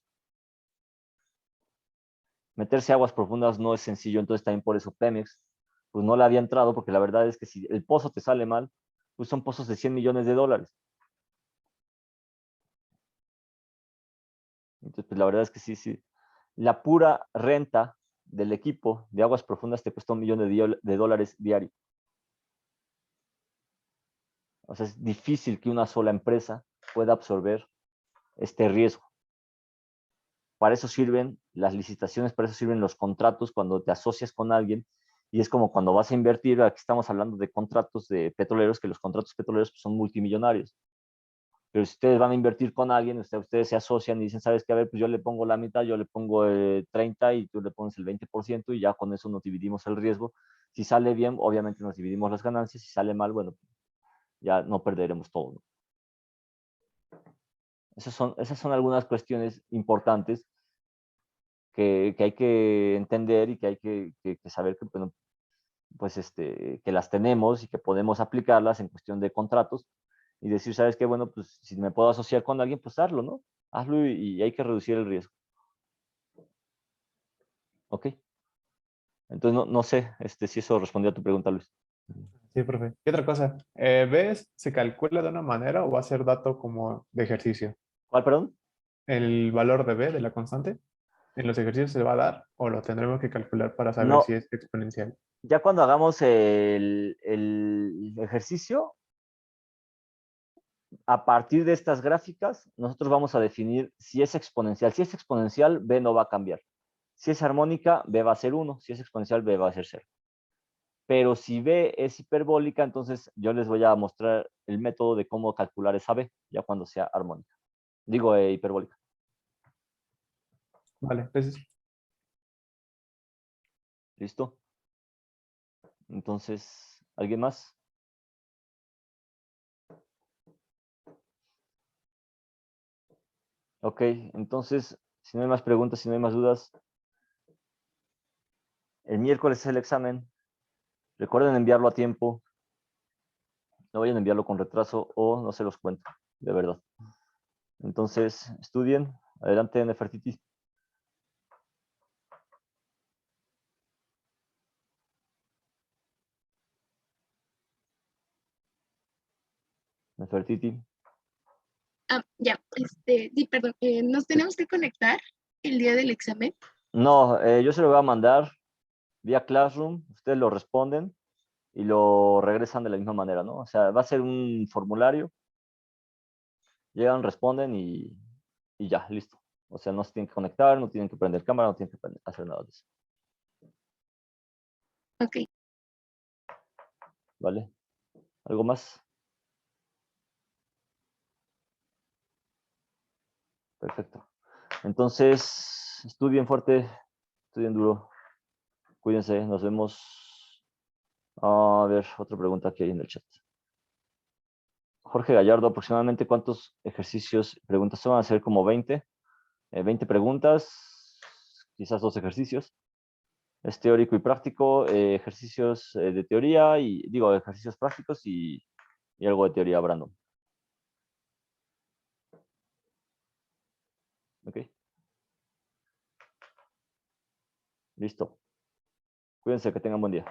Meterse a aguas profundas no es sencillo, entonces también por eso Pemex pues no le había entrado, porque la verdad es que si el pozo te sale mal, pues son pozos de $100 millones. Entonces, pues la verdad es que sí, sí. La pura renta del equipo de aguas profundas te cuesta $1 millón diario. O sea, es difícil que una sola empresa pueda absorber este riesgo. Para eso sirven las licitaciones, para eso sirven los contratos cuando te asocias con alguien. Y es como cuando vas a invertir, aquí estamos hablando de contratos de petroleros, que los contratos petroleros pues, son multimillonarios. Pero si ustedes van a invertir con alguien, ustedes se asocian y dicen, ¿sabes qué? A ver, pues yo le pongo la mitad, yo le pongo 30 y tú le pones el 20% y ya con eso nos dividimos el riesgo. Si sale bien, obviamente nos dividimos las ganancias. Si sale mal, bueno, ya no perderemos todo, ¿no? Esas son algunas cuestiones importantes que hay que entender y que hay que saber que, bueno, pues que las tenemos y que podemos aplicarlas en cuestión de contratos y decir, ¿sabes qué? Bueno, pues si me puedo asociar con alguien, pues hazlo, ¿no? Hazlo y hay que reducir el riesgo. ¿Ok? Entonces, no sé si eso respondió a tu pregunta, Luis. Sí, profe. ¿Qué otra cosa? ¿Ves? ¿Se calcula de una manera o va a ser dato como de ejercicio? ¿Cuál, perdón? ¿El valor de B de la constante en los ejercicios se va a dar o lo tendremos que calcular para saber si No, es exponencial? ya cuando hagamos el ejercicio, a partir de estas gráficas, nosotros vamos a definir si es exponencial. Si es exponencial, B no va a cambiar. Si es armónica, B va a ser 1. Si es exponencial, B va a ser 0. Pero si B es hiperbólica, entonces yo les voy a mostrar el método de cómo calcular esa B, ya cuando sea armónica. Digo, hiperbólica. Vale, entonces, ¿Listo? Entonces, ¿alguien más? Ok, entonces, si no hay más preguntas, si no hay más dudas, el miércoles es el examen. Recuerden enviarlo a tiempo. No vayan a enviarlo con retraso o no se los cuento, de verdad. Entonces, estudien. Adelante, Nefertiti. Nefertiti. Ya, sí, perdón, ¿nos tenemos que conectar el día del examen? No, yo se lo voy a mandar vía Classroom. Ustedes lo responden y lo regresan de la misma manera, ¿no? O sea, va a ser un formulario. Llegan, responden y ya, listo. O sea, no se tienen que conectar, no tienen que prender cámara, no tienen que hacer nada de eso. Ok. ¿Vale? ¿Algo más? Perfecto. Entonces, estudien fuerte, estudien duro. Cuídense, nos vemos. A ver, otra pregunta que hay en el chat. Jorge Gallardo, aproximadamente cuántos ejercicios, preguntas se van a hacer como 20. 20 preguntas, quizás 2 ejercicios. Es teórico y práctico, ejercicios de teoría y digo ejercicios prácticos y algo de teoría random. ¿Ok? Listo. Cuídense, que tengan buen día.